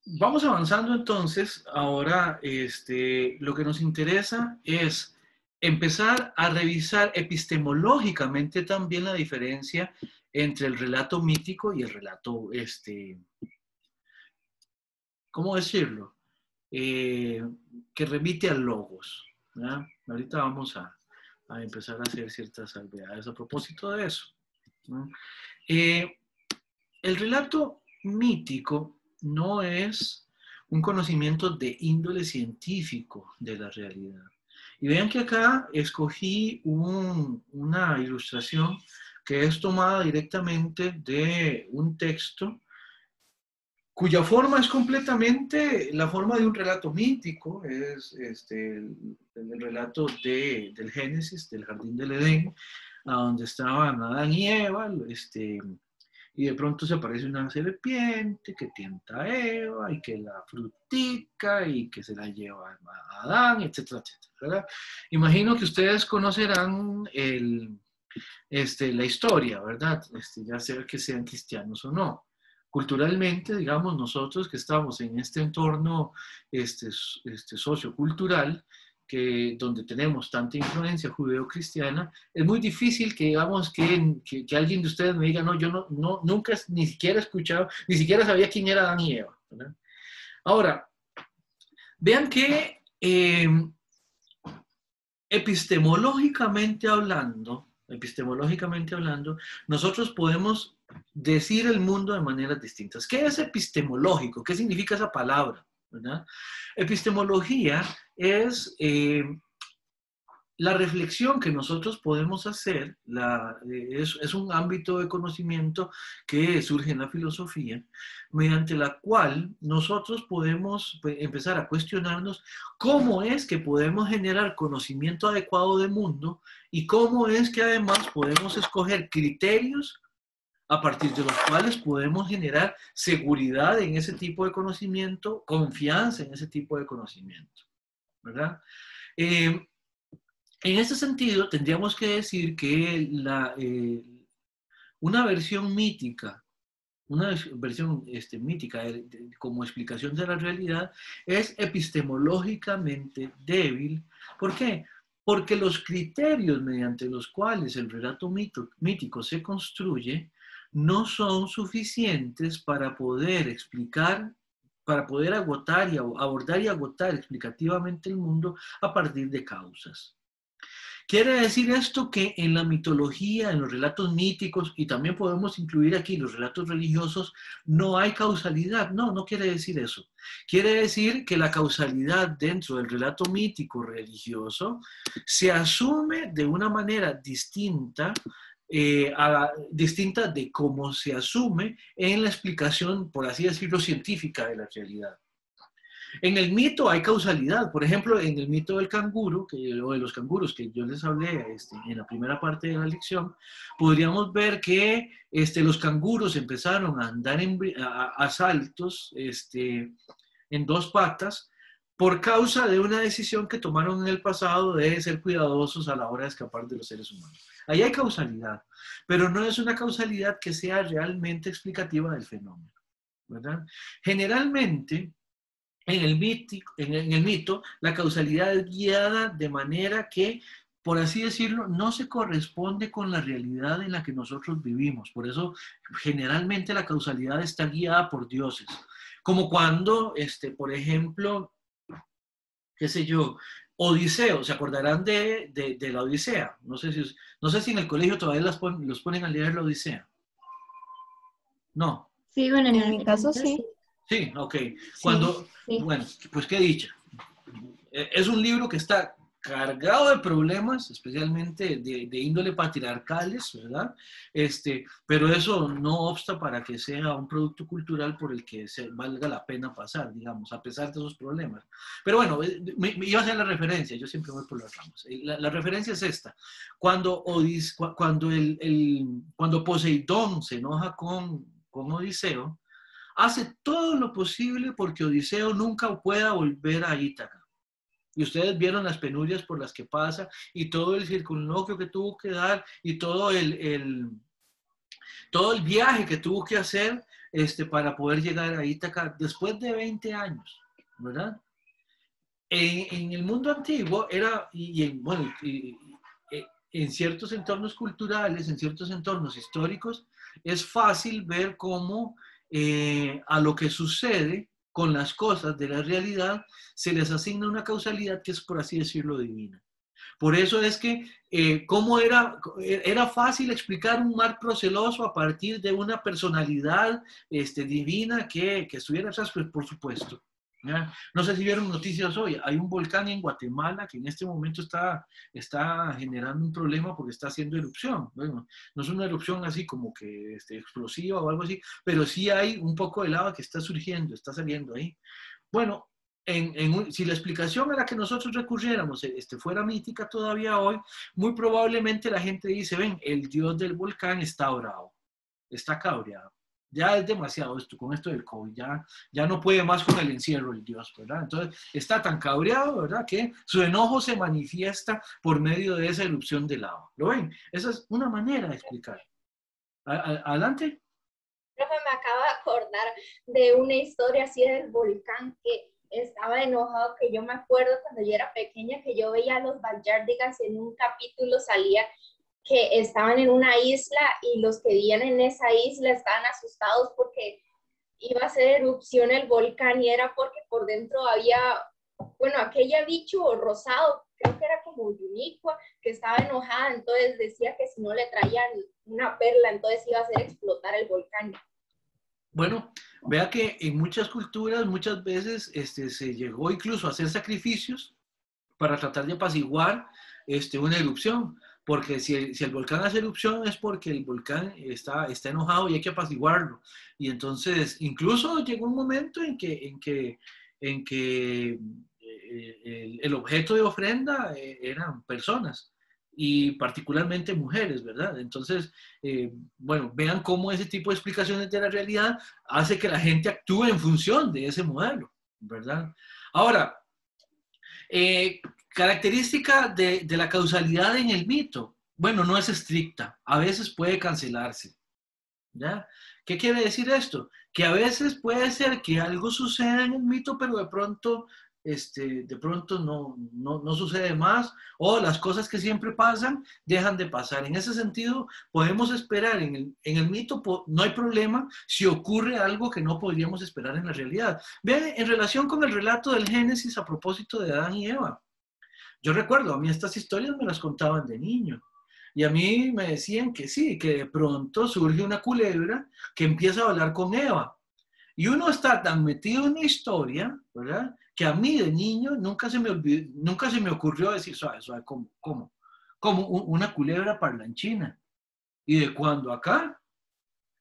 Vamos avanzando entonces. Ahora, lo que nos interesa es empezar a revisar epistemológicamente también la diferencia entre el relato mítico y el relato, ¿cómo decirlo? Eh, que remite al logos, ¿verdad? Ahorita vamos a empezar a hacer ciertas salvedades a propósito de eso, ¿no? Eh, el relato mítico no es un conocimiento de índole científico de la realidad. Y vean que acá escogí una ilustración que es tomada directamente de un texto cuya forma es completamente la forma de un relato mítico, es el relato del Génesis, del Jardín del Edén, a donde estaban Adán y Eva, y de pronto se aparece una serpiente que tienta a Eva y que la frutica y que se la lleva a Adán, etcétera, etcétera, ¿verdad? Imagino que ustedes conocerán la historia, ¿verdad? Ya sea que sean cristianos o no. Culturalmente, digamos, nosotros que estamos en este entorno sociocultural, donde tenemos tanta influencia judeo-cristiana, es muy difícil que digamos que alguien de ustedes me diga, no, yo nunca ni siquiera he escuchado, ni siquiera sabía quién era Adán y Eva, ¿verdad? Ahora, vean que epistemológicamente hablando, nosotros podemos decir el mundo de maneras distintas. ¿Qué es epistemológico? ¿Qué significa esa palabra? ¿Verdad? Epistemología es la reflexión que nosotros podemos hacer, es un ámbito de conocimiento que surge en la filosofía, mediante la cual nosotros podemos empezar a cuestionarnos cómo es que podemos generar conocimiento adecuado del mundo y cómo es que además podemos escoger criterios a partir de los cuales podemos generar seguridad en ese tipo de conocimiento, confianza en ese tipo de conocimiento, ¿verdad? Eh, en ese sentido, tendríamos que decir que una versión mítica, una versión mítica como explicación de la realidad es epistemológicamente débil. ¿Por qué? Porque los criterios mediante los cuales el relato mítico se construye no son suficientes para poder explicar, para poder agotar y abordar y agotar explicativamente el mundo a partir de causas. Quiere decir esto que en la mitología, en los relatos míticos, y también podemos incluir aquí los relatos religiosos, no hay causalidad. No, no quiere decir eso. Quiere decir que la causalidad dentro del relato mítico religioso se asume de una manera distinta, distinta de cómo se asume en la explicación, por así decirlo, científica de la realidad. En el mito hay causalidad. Por ejemplo, en el mito del canguro, o de los canguros que yo les hablé en la primera parte de la lección, podríamos ver que los canguros empezaron a andar a saltos en dos patas por causa de una decisión que tomaron en el pasado de ser cuidadosos a la hora de escapar de los seres humanos. Ahí hay causalidad, pero no es una causalidad que sea realmente explicativa del fenómeno, ¿verdad? Generalmente, en el mito, la causalidad es guiada de manera que, por así decirlo, no se corresponde con la realidad en la que nosotros vivimos. Por eso, generalmente la causalidad está guiada por dioses. Como cuando, por ejemplo, qué sé yo, Odiseo, ¿se acordarán de la Odisea? No sé si en el colegio todavía los ponen a leer la Odisea. No. Sí, bueno, en mi caso sí. Sí, ok. Sí, sí. Bueno, pues qué dicha. Es un libro que está cargado de problemas, especialmente de índole patriarcales, ¿verdad? Pero eso no obsta para que sea un producto cultural por el que valga la pena pasar, digamos, a pesar de esos problemas. Pero bueno, me iba a hacer la referencia, yo siempre voy por las ramas. La referencia es esta. Cuando Poseidón se enoja con Odiseo, hace todo lo posible porque Odiseo nunca pueda volver a Ítaca. Y ustedes vieron las penurias por las que pasa y todo el circunloquio que tuvo que dar y todo el viaje que tuvo que hacer para poder llegar a Ítaca después de 20 años, ¿verdad? En el mundo antiguo era, en ciertos entornos culturales, en ciertos entornos históricos, es fácil ver cómo a lo que sucede con las cosas de la realidad se les asigna una causalidad que es, por así decirlo, divina. Por eso es que, ¿cómo era fácil explicar un mar proceloso a partir de una personalidad divina que estuviera atrás? Pues por supuesto. ¿Ya? No sé si vieron noticias hoy, hay un volcán en Guatemala que en este momento está generando un problema porque está haciendo erupción. Bueno, no es una erupción así como que explosiva o algo así, pero sí hay un poco de lava que está surgiendo, está saliendo ahí. Bueno, si la explicación era que nosotros recurriéramos, fuera mítica todavía hoy, muy probablemente la gente dice, ven, el dios del volcán está bravo, está cabreado. Ya es demasiado esto, con esto del COVID, ya no puede más con el encierro el Dios, ¿verdad? Entonces está tan cabreado, ¿verdad? Que su enojo se manifiesta por medio de esa erupción de lava. ¿Lo ven? Esa es una manera de explicar. Adelante. Profe, me acabo de acordar de una historia así del volcán que estaba enojado, que yo me acuerdo cuando yo era pequeña, que yo veía a los Vallardigas en un capítulo salía que estaban en una isla y los que vivían en esa isla estaban asustados porque iba a hacer erupción el volcán y era porque por dentro había, bueno, aquella bicho rosado, creo que era como Yunicua, que estaba enojada, entonces decía que si no le traían una perla, entonces iba a hacer explotar el volcán. Bueno, vea que en muchas culturas muchas veces se llegó incluso a hacer sacrificios para tratar de apaciguar una erupción, porque si el volcán hace erupción es porque el volcán está enojado y hay que apaciguarlo. Y entonces incluso llegó un momento en que el objeto de ofrenda eran personas y particularmente mujeres, ¿verdad? Entonces, bueno, vean cómo ese tipo de explicaciones de la realidad hace que la gente actúe en función de ese modelo, ¿verdad? Ahora, característica de la causalidad en el mito. Bueno, no es estricta, a veces puede cancelarse. ¿Ya? ¿Qué quiere decir esto? Que a veces puede ser que algo suceda en el mito, pero de pronto no sucede más, o las cosas que siempre pasan dejan de pasar. En ese sentido, podemos esperar en el mito, no hay problema si ocurre algo que no podríamos esperar en la realidad. Vean, en relación con el relato del Génesis a propósito de Adán y Eva. Yo recuerdo, a mí estas historias me las contaban de niño. Y a mí me decían que sí, que de pronto surge una culebra que empieza a hablar con Eva. Y uno está tan metido en la historia, ¿verdad? Que a mí de niño nunca se me ocurrió decir, suave, como una culebra parlanchina. ¿Y de cuándo acá?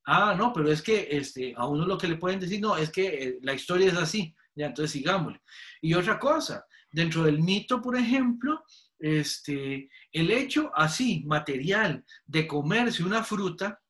Ah, no, pero es que a uno lo que le pueden decir, no, es que la historia es así. Ya, entonces sigámosle. Y otra cosa, dentro del mito, por ejemplo, el hecho así, material, de comerse una fruta,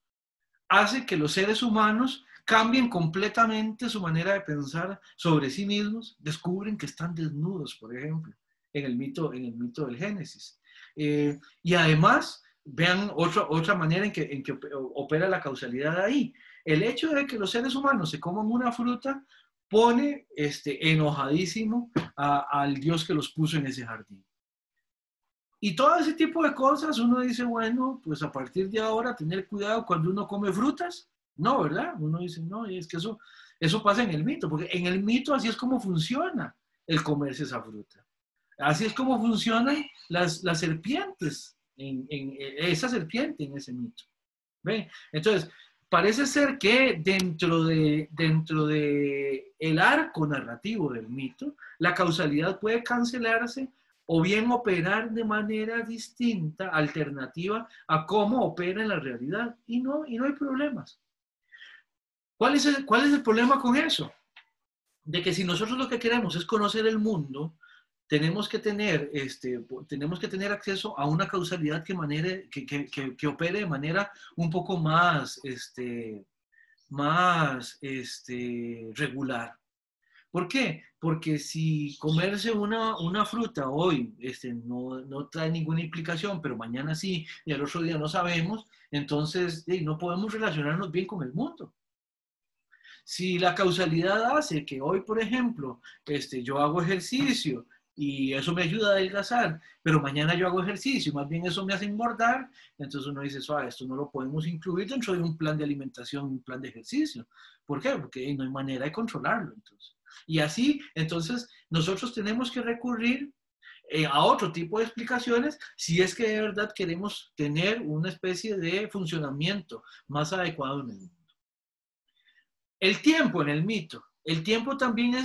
hace que los seres humanos cambien completamente su manera de pensar sobre sí mismos, descubren que están desnudos, por ejemplo, en el mito del Génesis. Y además, vean otra manera en que opera la causalidad ahí. El hecho de que los seres humanos se coman una fruta pone enojadísimo al Dios que los puso en ese jardín. Y todo ese tipo de cosas, uno dice, bueno, pues a partir de ahora tener cuidado cuando uno come frutas. No, ¿verdad? Uno dice, no, y es que eso pasa en el mito, porque en el mito así es como funciona el comerse esa fruta. Así es como funcionan las serpientes, esa serpiente en ese mito. ¿Ven? Entonces, parece ser que dentro de el arco narrativo del mito, la causalidad puede cancelarse o bien operar de manera distinta, alternativa a cómo opera en la realidad. Y no hay problemas. ¿Cuál es el problema con eso? De que si nosotros lo que queremos es conocer el mundo, tenemos que tener acceso a una causalidad que opere de manera un poco más regular. ¿Por qué? Porque si comerse una fruta hoy no trae ninguna implicación, pero mañana sí y al otro día no sabemos, entonces no podemos relacionarnos bien con el mundo. Si la causalidad hace que hoy, por ejemplo, yo hago ejercicio y eso me ayuda a adelgazar, pero mañana yo hago ejercicio, más bien eso me hace engordar, entonces uno dice, esto no lo podemos incluir dentro de un plan de alimentación, un plan de ejercicio. ¿Por qué? Porque no hay manera de controlarlo. Entonces. Y así, entonces, nosotros tenemos que recurrir a otro tipo de explicaciones si es que de verdad queremos tener una especie de funcionamiento más adecuado en el mundo. El tiempo en el mito. El tiempo también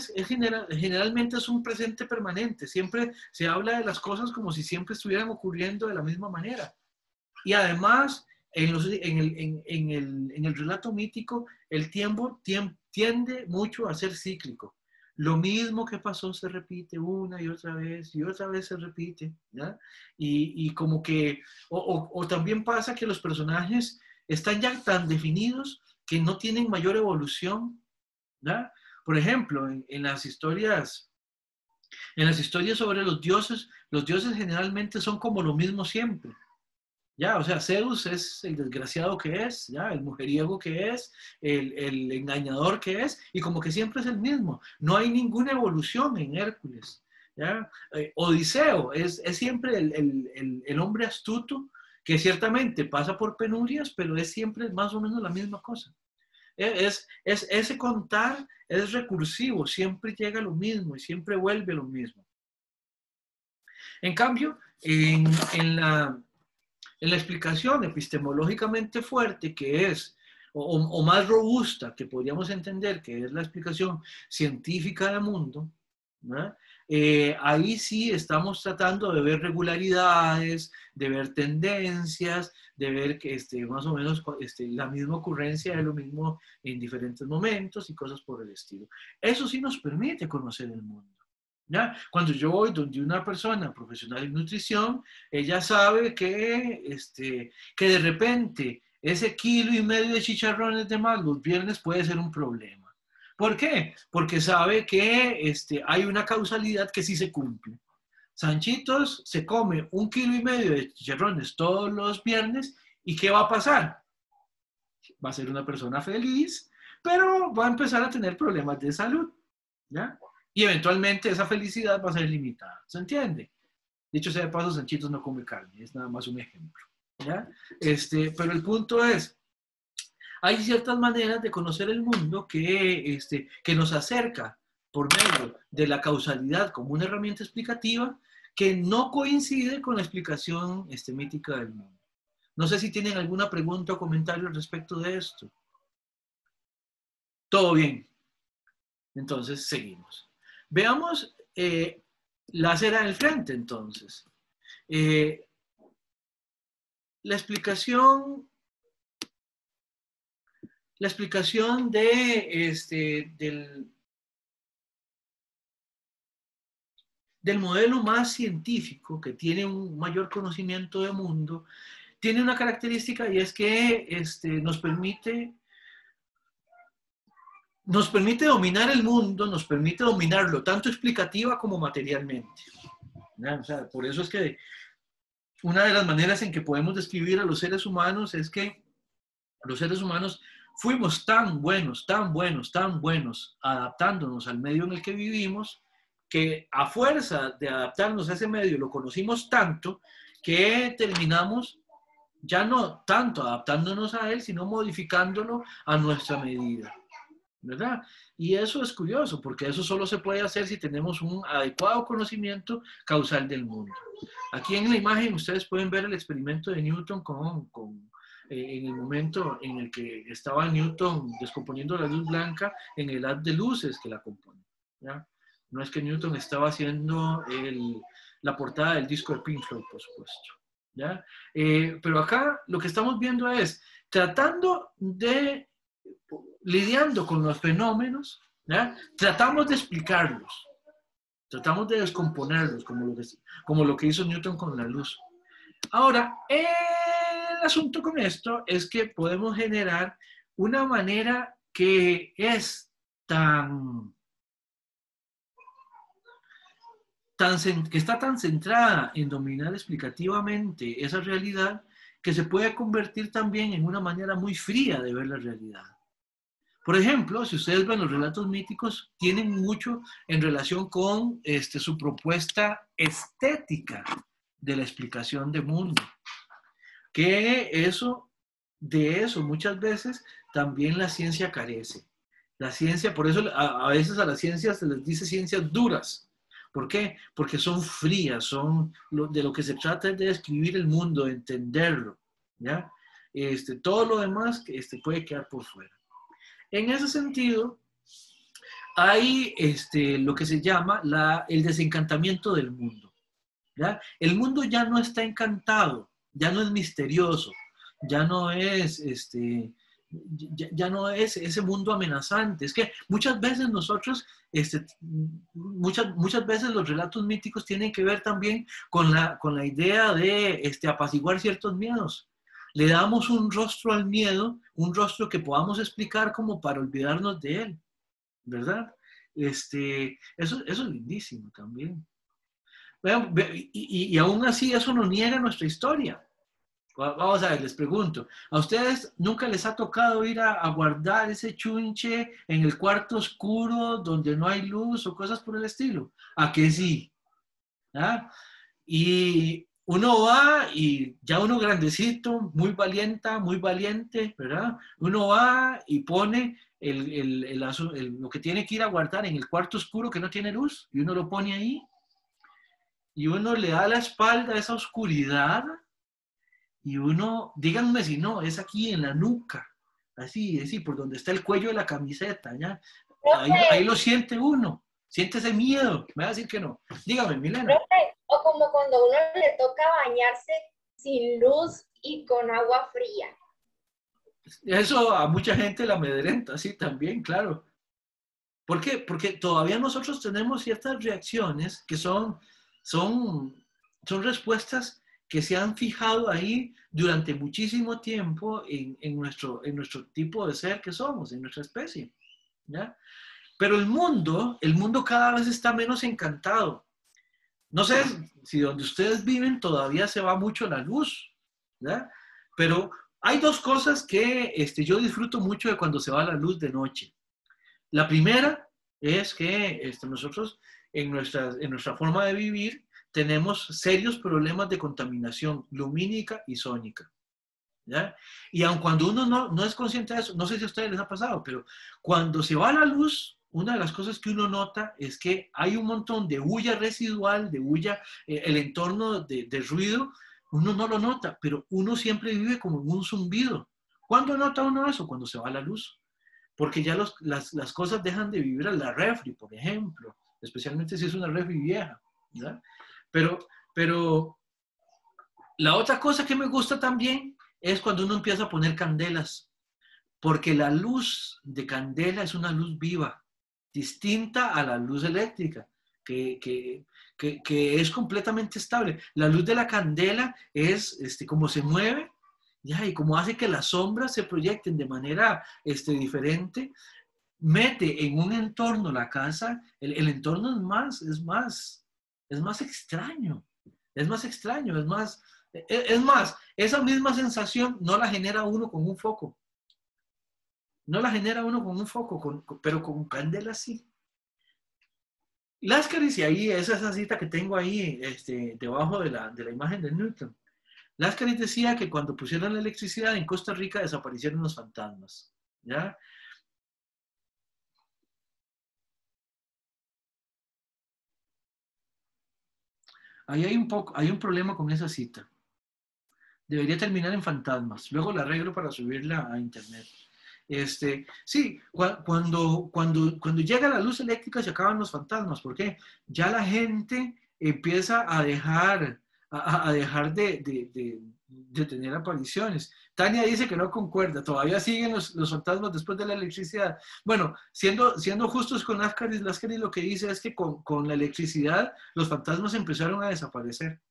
generalmente es un presente permanente. Siempre se habla de las cosas como si siempre estuvieran ocurriendo de la misma manera. Y además, en el relato mítico, el tiempo tiende mucho a ser cíclico. Lo mismo que pasó se repite una y otra vez se repite, ¿ya? Y como que, o también pasa que los personajes están ya tan definidos que no tienen mayor evolución, ¿ya? Por ejemplo, en las historias sobre los dioses generalmente son como lo mismo siempre. Ya, o sea, Zeus es el desgraciado que es, ya, el mujeriego que es, el engañador que es, y como que siempre es el mismo. No hay ninguna evolución en Hércules, ya. Odiseo es siempre el hombre astuto que ciertamente pasa por penurias, pero es siempre más o menos la misma cosa. Ese contar es recursivo, siempre llega a lo mismo y siempre vuelve a lo mismo. En cambio, en la explicación epistemológicamente fuerte que es, o más robusta que podríamos entender que es la explicación científica del mundo, ¿no? Ahí sí estamos tratando de ver regularidades, de ver tendencias, de ver que más o menos la misma ocurrencia de lo mismo en diferentes momentos y cosas por el estilo. Eso sí nos permite conocer el mundo. ¿Ya? Cuando yo voy donde una persona profesional en nutrición, ella sabe que de repente ese 1,5 kilos de chicharrones de más los viernes puede ser un problema. ¿Por qué? Porque sabe que hay una causalidad que sí se cumple. Sanchitos se come 1,5 kilos de chicharrones todos los viernes y ¿qué va a pasar? Va a ser una persona feliz, pero va a empezar a tener problemas de salud, ¿ya? Y eventualmente esa felicidad va a ser limitada. ¿Se entiende? Dicho sea de paso, Sanchitos no come carne. Es nada más un ejemplo, ¿ya? Pero el punto es, hay ciertas maneras de conocer el mundo que nos acerca por medio de la causalidad como una herramienta explicativa que no coincide con la explicación mítica del mundo. No sé si tienen alguna pregunta o comentario al respecto de esto. ¿Todo bien? Entonces, seguimos. Veamos la acera del frente, entonces. La explicación del modelo más científico, que tiene un mayor conocimiento del mundo, tiene una característica y es que nos permite dominar el mundo, nos permite dominarlo tanto explicativa como materialmente. ¿Ya? O sea, por eso es que una de las maneras en que podemos describir a los seres humanos es que los seres humanos fuimos tan buenos adaptándonos al medio en el que vivimos, que a fuerza de adaptarnos a ese medio lo conocimos tanto que terminamos ya no tanto adaptándonos a él, sino modificándolo a nuestra medida, ¿verdad? Y eso es curioso, porque eso solo se puede hacer si tenemos un adecuado conocimiento causal del mundo. Aquí en la imagen ustedes pueden ver el experimento de Newton en el momento en el que estaba Newton descomponiendo la luz blanca en el haz de luces que la compone, ¿ya? No es que Newton estaba haciendo la portada del disco de Pink Floyd, por supuesto, ¿ya? Pero acá lo que estamos viendo es lidiando con los fenómenos, ¿ya? Tratamos de explicarlos, tratamos de descomponerlos, como lo que hizo Newton con la luz. Ahora, el asunto con esto es que podemos generar una manera que es que está tan centrada en dominar explicativamente esa realidad, que se puede convertir también en una manera muy fría de ver la realidad. Por ejemplo, si ustedes ven los relatos míticos, tienen mucho en relación con su propuesta estética de la explicación del mundo. Que de eso muchas veces también la ciencia carece. La ciencia, por eso a veces a las ciencias se les dice ciencias duras. ¿Por qué? Porque son frías, de lo que se trata es de describir el mundo, de entenderlo, ¿ya? Todo lo demás puede quedar por fuera. En ese sentido, hay lo que se llama el desencantamiento del mundo, ¿ya? El mundo ya no está encantado, ya no es misterioso, ya no es ya no es ese mundo amenazante. Es que muchas veces nosotros, muchas veces los relatos míticos tienen que ver también con la idea de apaciguar ciertos miedos. Le damos un rostro al miedo, un rostro que podamos explicar como para olvidarnos de él, ¿verdad? Eso es lindísimo también. Y aún así eso no niega nuestra historia. Vamos a ver, les pregunto, ¿a ustedes nunca les ha tocado ir a guardar ese chunche en el cuarto oscuro donde no hay luz o cosas por el estilo? ¿A que sí? ¿Ah? Y uno va y ya uno grandecito, muy valiente, ¿verdad? Uno va y pone lo que tiene que ir a guardar en el cuarto oscuro que no tiene luz y uno lo pone ahí y uno le da la espalda a esa oscuridad. Y uno, díganme si no, es aquí en la nuca, así, por donde está el cuello de la camiseta, ¿ya? Ahí lo siente uno, siente ese miedo, me va a decir que no. Dígame, Milena. O como cuando a uno le toca bañarse sin luz y con agua fría. Eso a mucha gente la amedrenta, sí, también, claro. ¿Por qué? Porque todavía nosotros tenemos ciertas reacciones que son respuestas que se han fijado ahí durante muchísimo tiempo en nuestro tipo de ser que somos, en nuestra especie, ¿ya? Pero el mundo cada vez está menos encantado. No sé si donde ustedes viven todavía se va mucho la luz, ¿ya? Pero hay dos cosas que yo disfruto mucho de cuando se va la luz de noche. La primera es que nosotros en nuestra forma de vivir tenemos serios problemas de contaminación lumínica y sónica, ¿ya? Y aun cuando uno no es consciente de eso, no sé si a ustedes les ha pasado, pero cuando se va la luz, una de las cosas que uno nota es que hay un montón de bulla residual, de bulla, el entorno de ruido, uno no lo nota, pero uno siempre vive como en un zumbido. ¿Cuándo nota uno eso? Cuando se va la luz. Porque ya las cosas dejan de vivir a la refri, por ejemplo, especialmente si es una refri vieja, ¿verdad? Pero la otra cosa que me gusta también es cuando uno empieza a poner candelas, porque la luz de candela es una luz viva, distinta a la luz eléctrica, que es completamente estable. La luz de la candela es como se mueve, ya, y como hace que las sombras se proyecten de manera diferente, mete en un entorno la casa, el entorno es más extraño, es más, esa misma sensación no la genera uno con un foco. No la genera uno con un foco, pero con candela sí. Laskaris, y ahí es esa cita que tengo ahí debajo de la imagen de Newton. Laskaris decía que cuando pusieron la electricidad en Costa Rica desaparecieron los fantasmas, ¿ya? Ahí hay un problema con esa cita. Debería terminar en fantasmas. Luego la arreglo para subirla a internet. Sí, cuando llega la luz eléctrica se acaban los fantasmas. ¿Por qué? Ya la gente empieza a dejar de tener apariciones. Tania dice que no concuerda, todavía siguen los fantasmas después de la electricidad. Bueno, siendo justos con Laskaris lo que dice es que con la electricidad los fantasmas empezaron a desaparecer.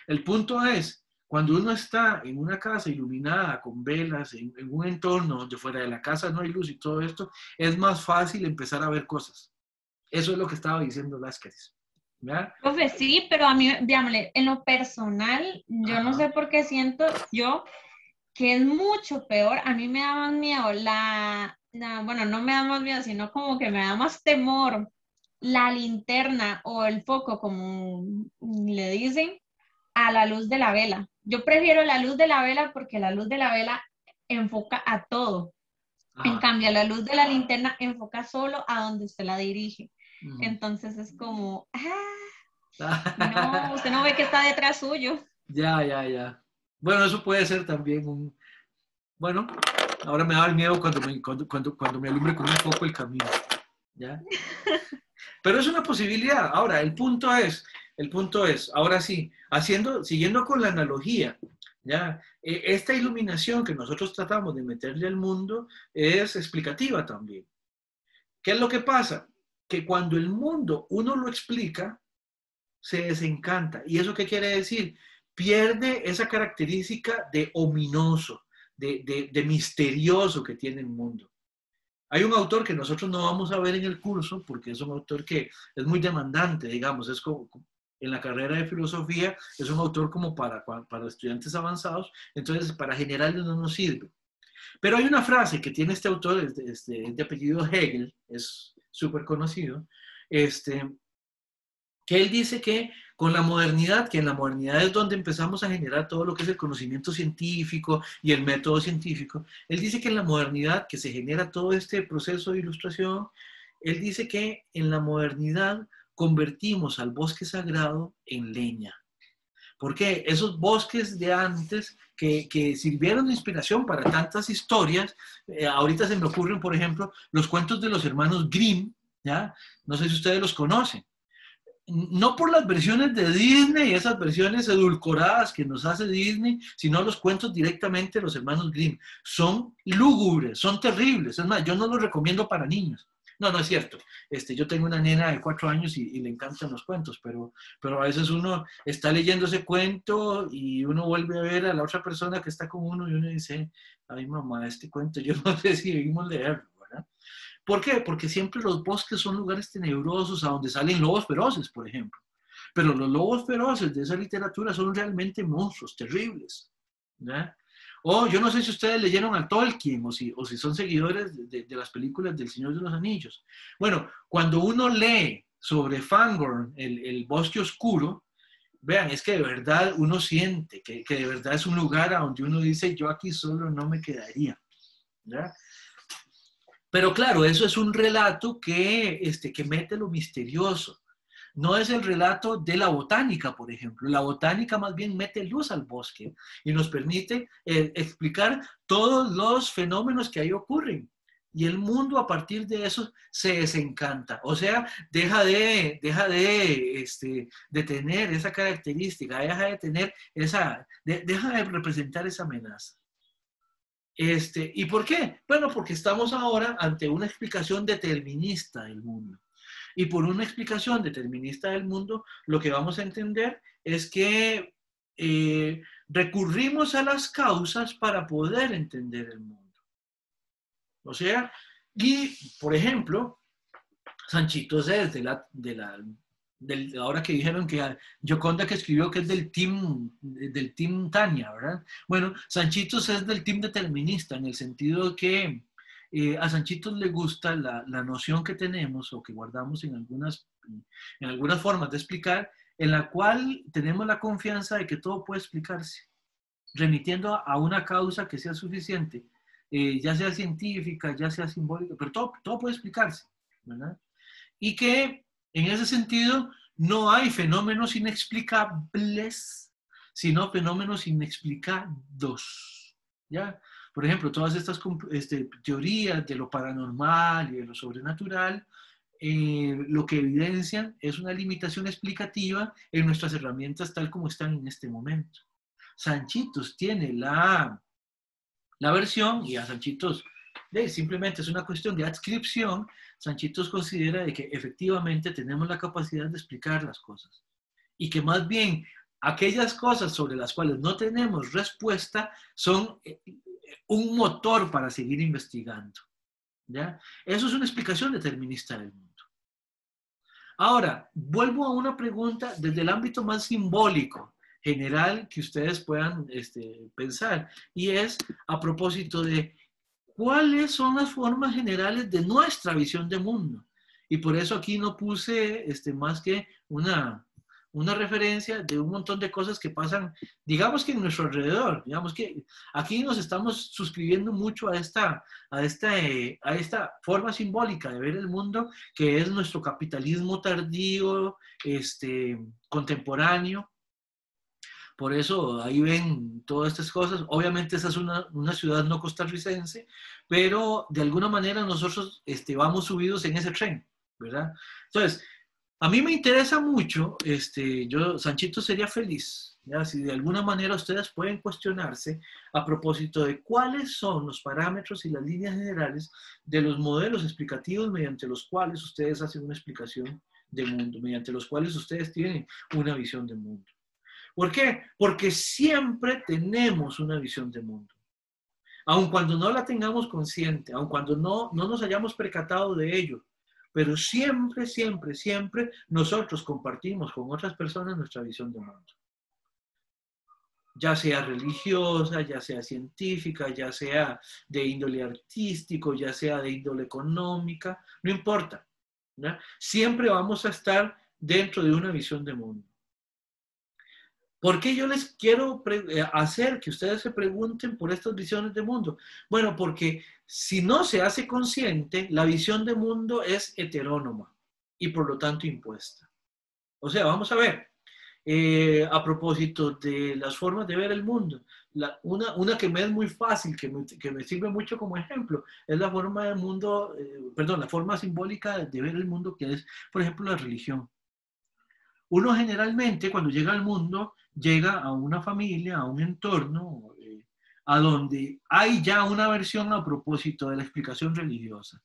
El punto es, cuando uno está en una casa iluminada con velas, en un entorno donde fuera de la casa no hay luz y todo esto, es más fácil empezar a ver cosas. Eso es lo que estaba diciendo Laskaris. Profe, sí, pero a mí, digámosle, en lo personal, yo no sé por qué siento yo que es mucho peor. A mí me daban miedo No, bueno, no me da más miedo, sino como que me da más temor la linterna o el foco, como le dicen, a la luz de la vela. Yo prefiero la luz de la vela porque la luz de la vela enfoca a todo. En Ajá. cambio, la luz de la linterna enfoca solo a donde usted la dirige. Ujú. Entonces es como, no, usted no ve que está detrás suyo. Ya, ya, ya. Bueno, eso puede ser también un... Bueno, ahora me da el miedo cuando me alumbre con un poco el camino. ¿Ya? Pero es una posibilidad. Ahora, el punto es, ahora sí, siguiendo con la analogía, ¿ya? Esta iluminación que nosotros tratamos de meterle al mundo es explicativa también. ¿Qué es lo que pasa? Que cuando el mundo uno lo explica, se desencanta. ¿Y eso qué quiere decir? Pierde esa característica de ominoso, de misterioso que tiene el mundo. Hay un autor que nosotros no vamos a ver en el curso porque es un autor que es muy demandante, digamos, es como en la carrera de filosofía, es un autor como para estudiantes avanzados, entonces para generales no nos sirve. Pero hay una frase que tiene este autor, de apellido Hegel, es súper conocido, que él dice que con la modernidad, que en la modernidad es donde empezamos a generar todo lo que es el conocimiento científico y el método científico, él dice que en la modernidad, que se genera todo este proceso de ilustración, él dice que en la modernidad convertimos al bosque sagrado en leña. Porque esos bosques de antes que sirvieron de inspiración para tantas historias, ahorita se me ocurren, por ejemplo, los cuentos de los hermanos Grimm, ¿ya? No sé si ustedes los conocen, no por las versiones de Disney, esas versiones edulcoradas que nos hace Disney, sino los cuentos directamente de los hermanos Grimm. Son lúgubres, son terribles. Es más, yo no los recomiendo para niños. No, no es cierto. Yo tengo una nena de 4 años y le encantan los cuentos, pero a veces uno está leyendo ese cuento y uno vuelve a ver a la otra persona que está con uno y uno dice, ay mamá, este cuento yo no sé si debimos leerlo, ¿verdad? ¿Por qué? Porque siempre los bosques son lugares tenebrosos a donde salen lobos feroces, por ejemplo. Pero los lobos feroces de esa literatura son realmente monstruos terribles. ¿Ya? O yo no sé si ustedes leyeron a Tolkien o si son seguidores de las películas del Señor de los Anillos. Bueno, cuando uno lee sobre Fangorn, el bosque oscuro, vean, es que de verdad uno siente que de verdad es un lugar a donde uno dice, yo aquí solo no me quedaría. ¿Ya? Pero claro, eso es un relato que mete lo misterioso. No es el relato de la botánica, por ejemplo. La botánica más bien mete luz al bosque y nos permite explicar todos los fenómenos que ahí ocurren. Y el mundo a partir de eso se desencanta. O sea, deja de tener esa característica, deja de representar esa amenaza. ¿Y por qué? Bueno, porque estamos ahora ante una explicación determinista del mundo. Y por una explicación determinista del mundo, lo que vamos a entender es que recurrimos a las causas para poder entender el mundo. O sea, y por ejemplo, Sanchito es ahora que dijeron que Gioconda que escribió que es del team Tania, ¿verdad? Bueno, Sanchitos es del team determinista, en el sentido que a Sanchitos le gusta la noción que tenemos o que guardamos en algunas formas de explicar, en la cual tenemos la confianza de que todo puede explicarse, remitiendo a una causa que sea suficiente, ya sea científica, ya sea simbólica, pero todo puede explicarse, ¿verdad? Y que en ese sentido no hay fenómenos inexplicables, sino fenómenos inexplicados. ¿Ya? Por ejemplo, todas estas teorías de lo paranormal y de lo sobrenatural, lo que evidencian es una limitación explicativa en nuestras herramientas tal como están en este momento. Sanchitos tiene la versión, y a Sanchitos simplemente es una cuestión de adscripción. Sanchitos considera de que efectivamente tenemos la capacidad de explicar las cosas y que más bien aquellas cosas sobre las cuales no tenemos respuesta son un motor para seguir investigando. ¿Ya? Eso es una explicación determinista del mundo. Ahora, vuelvo a una pregunta desde el ámbito más simbólico, general, que ustedes puedan pensar, y es a propósito de cuáles son las formas generales de nuestra visión de mundo. Y por eso aquí no puse más que una referencia de un montón de cosas que pasan, digamos que en nuestro alrededor. Digamos que aquí nos estamos suscribiendo mucho a esta forma simbólica de ver el mundo, que es nuestro capitalismo tardío, contemporáneo. Por eso ahí ven todas estas cosas. Obviamente esa es una ciudad no costarricense, pero de alguna manera nosotros vamos subidos en ese tren, ¿verdad? Entonces, a mí me interesa mucho, Sanchito sería feliz, ¿ya? Si de alguna manera ustedes pueden cuestionarse a propósito de cuáles son los parámetros y las líneas generales de los modelos explicativos mediante los cuales ustedes hacen una explicación de mundo, mediante los cuales ustedes tienen una visión de mundo. ¿Por qué? Porque siempre tenemos una visión de mundo. Aun cuando no la tengamos consciente, aun cuando no nos hayamos percatado de ello, pero siempre, siempre, siempre nosotros compartimos con otras personas nuestra visión de mundo. Ya sea religiosa, ya sea científica, ya sea de índole artístico, ya sea de índole económica, no importa, ¿no? Siempre vamos a estar dentro de una visión de mundo. ¿Por qué yo les quiero hacer que ustedes se pregunten por estas visiones de mundo? Bueno, porque si no se hace consciente, la visión de mundo es heterónoma y por lo tanto impuesta. O sea, vamos a ver, a propósito de las formas de ver el mundo, una que me es muy fácil, que me sirve mucho como ejemplo, es la forma del mundo, la forma simbólica de ver el mundo, que es, por ejemplo, la religión. Uno generalmente, cuando llega al mundo, llega a una familia, a un entorno, a donde hay ya una versión a propósito de la explicación religiosa.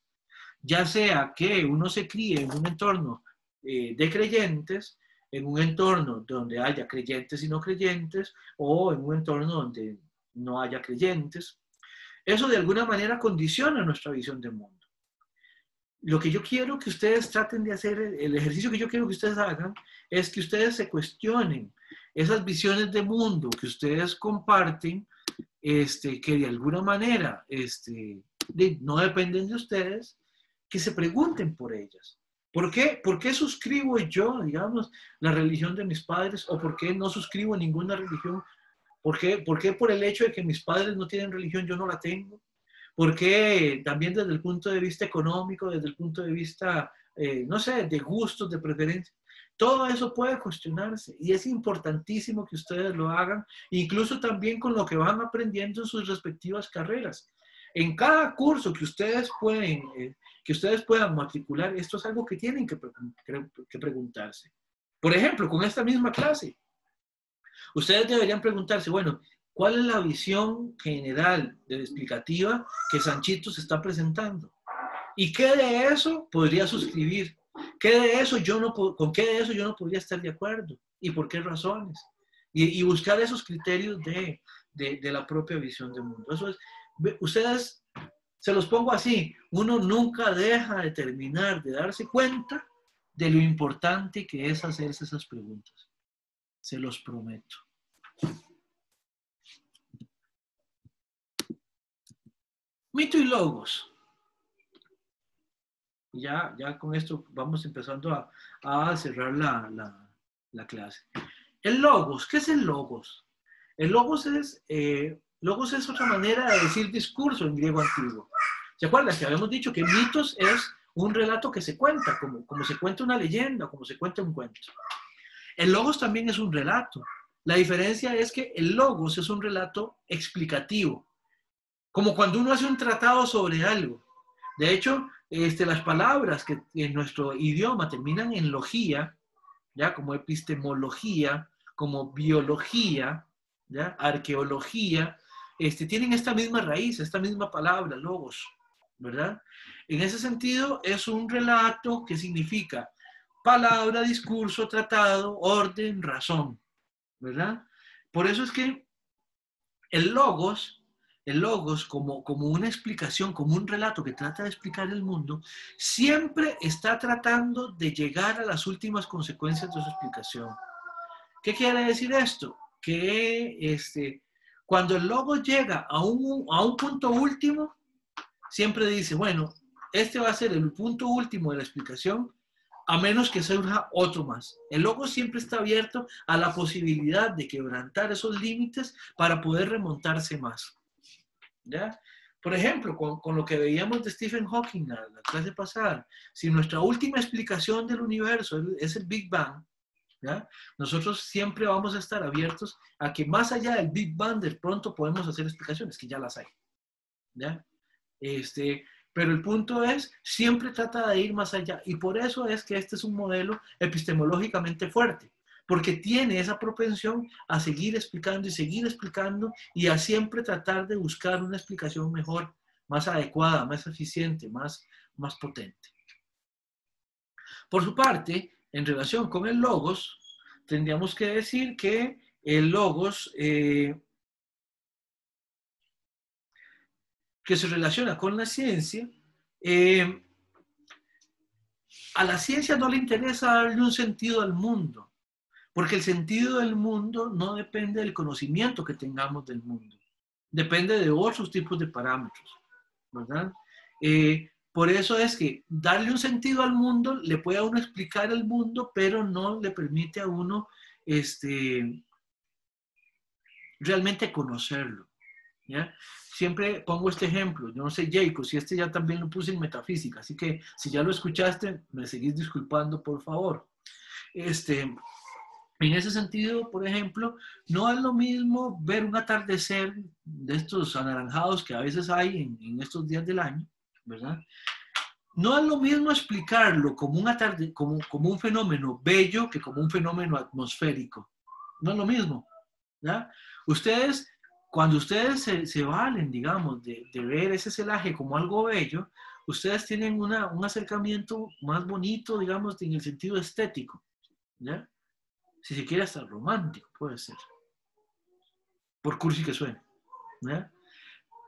Ya sea que uno se críe en un entorno de creyentes, en un entorno donde haya creyentes y no creyentes, o en un entorno donde no haya creyentes. Eso de alguna manera condiciona nuestra visión del mundo. Lo que yo quiero que ustedes traten de hacer, el ejercicio que yo quiero que ustedes hagan, es que ustedes se cuestionen esas visiones de mundo que ustedes comparten, que de alguna manera no dependen de ustedes, que se pregunten por ellas. ¿Por qué suscribo yo, digamos, la religión de mis padres, o por qué no suscribo ninguna religión? ¿Por qué por el hecho de que mis padres no tienen religión yo no la tengo? Porque también desde el punto de vista económico, desde el punto de vista, no sé, de gustos, de preferencias, todo eso puede cuestionarse y es importantísimo que ustedes lo hagan, incluso también con lo que van aprendiendo en sus respectivas carreras. En cada curso que ustedes puedan matricular, esto es algo que tienen que preguntarse. Por ejemplo, con esta misma clase, ustedes deberían preguntarse, bueno, ¿cuál es la visión general explicativa que Sanchito se está presentando? ¿Y qué de eso podría suscribir? ¿Con qué de eso yo no podría estar de acuerdo? ¿Y por qué razones? Y buscar esos criterios de la propia visión del mundo. Eso es, ustedes, se los pongo así, uno nunca deja de terminar de darse cuenta de lo importante que es hacerse esas preguntas. Se los prometo. Mito y logos. Ya con esto vamos empezando a cerrar la clase. El logos, ¿qué es el logos? El logos es otra manera de decir discurso en griego antiguo. ¿Se acuerdan que habíamos dicho que mitos es un relato que se cuenta, como se cuenta una leyenda, como se cuenta un cuento? El logos también es un relato. La diferencia es que el logos es un relato explicativo, como cuando uno hace un tratado sobre algo. De hecho, las palabras que en nuestro idioma terminan en logía, ¿ya? Como epistemología, como biología, ¿ya? Arqueología, tienen esta misma raíz, esta misma palabra, logos, ¿verdad? En ese sentido, es un relato que significa palabra, discurso, tratado, orden, razón, ¿verdad? Por eso es que el logos como una explicación, como un relato que trata de explicar el mundo, siempre está tratando de llegar a las últimas consecuencias de su explicación. ¿Qué quiere decir esto? Que cuando el logos llega a un punto último, siempre dice, bueno, este va a ser el punto último de la explicación, a menos que surja otro más. El logos siempre está abierto a la posibilidad de quebrantar esos límites para poder remontarse más. ¿Ya? Por ejemplo, con lo que veíamos de Stephen Hawking la clase pasada, si nuestra última explicación del universo es el Big Bang, ¿ya? Nosotros siempre vamos a estar abiertos a que más allá del Big Bang de pronto podemos hacer explicaciones, que ya las hay. ¿Ya? Pero el punto es, siempre trata de ir más allá, y por eso es que este es un modelo epistemológicamente fuerte, porque tiene esa propensión a seguir explicando y a siempre tratar de buscar una explicación mejor, más adecuada, más eficiente, más potente. Por su parte, en relación con el logos, tendríamos que decir que el logos que se relaciona con la ciencia, a la ciencia no le interesa darle un sentido al mundo, porque el sentido del mundo no depende del conocimiento que tengamos del mundo, depende de otros tipos de parámetros, ¿verdad? Por eso es que darle un sentido al mundo le puede a uno explicar el mundo, pero no le permite a uno realmente conocerlo, ¿ya? Siempre pongo este ejemplo, yo no sé, Jacob, si ya también lo puse en metafísica, así que si ya lo escuchaste, me seguís disculpando, por favor. En ese sentido, por ejemplo, no es lo mismo ver un atardecer de estos anaranjados que a veces hay en estos días del año, ¿verdad? No es lo mismo explicarlo como como un fenómeno bello que como un fenómeno atmosférico. No es lo mismo, ¿ya? Cuando ustedes se valen, digamos, de ver ese celaje como algo bello, ustedes tienen un acercamiento más bonito, digamos, en el sentido estético, ¿ya? Si se quiere hasta romántico, puede ser. Por cursi que suene, ¿ya?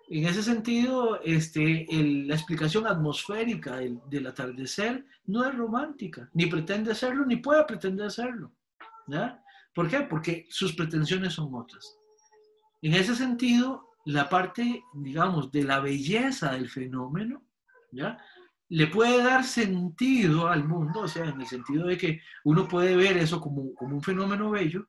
En ese sentido, la explicación atmosférica del atardecer no es romántica, ni pretende serlo, ni puede pretender serlo, ¿ya? ¿Por qué? Porque sus pretensiones son otras. En ese sentido, la parte, digamos, de la belleza del fenómeno, ¿ya? Le puede dar sentido al mundo, o sea, en el sentido de que uno puede ver eso como un fenómeno bello,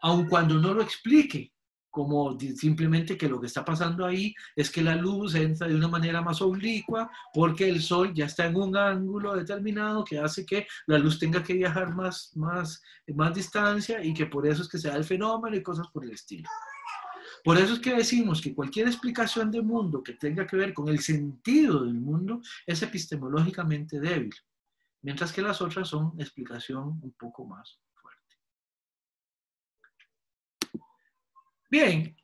aun cuando no lo explique, como simplemente que lo que está pasando ahí es que la luz entra de una manera más oblicua porque el sol ya está en un ángulo determinado que hace que la luz tenga que viajar más distancia y que por eso es que se da el fenómeno y cosas por el estilo. Por eso es que decimos que cualquier explicación del mundo que tenga que ver con el sentido del mundo es epistemológicamente débil, mientras que las otras son explicación un poco más fuerte. Bien,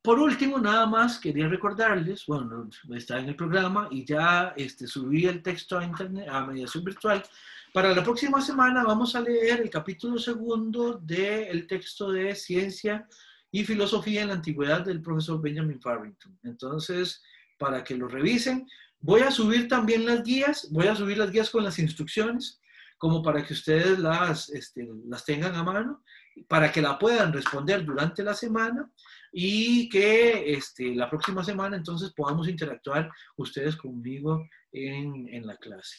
por último, nada más quería recordarles, bueno, está en el programa y ya subí el texto a internet, a mediación virtual. Para la próxima semana vamos a leer el capítulo 2 del texto de Ciencia y Filosofía en la Antigüedad del profesor Benjamin Farrington. Entonces, para que lo revisen, voy a subir también las guías, con las instrucciones, como para que ustedes las tengan a mano, para que la puedan responder durante la semana y que la próxima semana entonces podamos interactuar ustedes conmigo en la clase.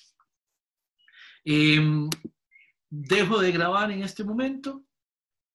Dejo de grabar en este momento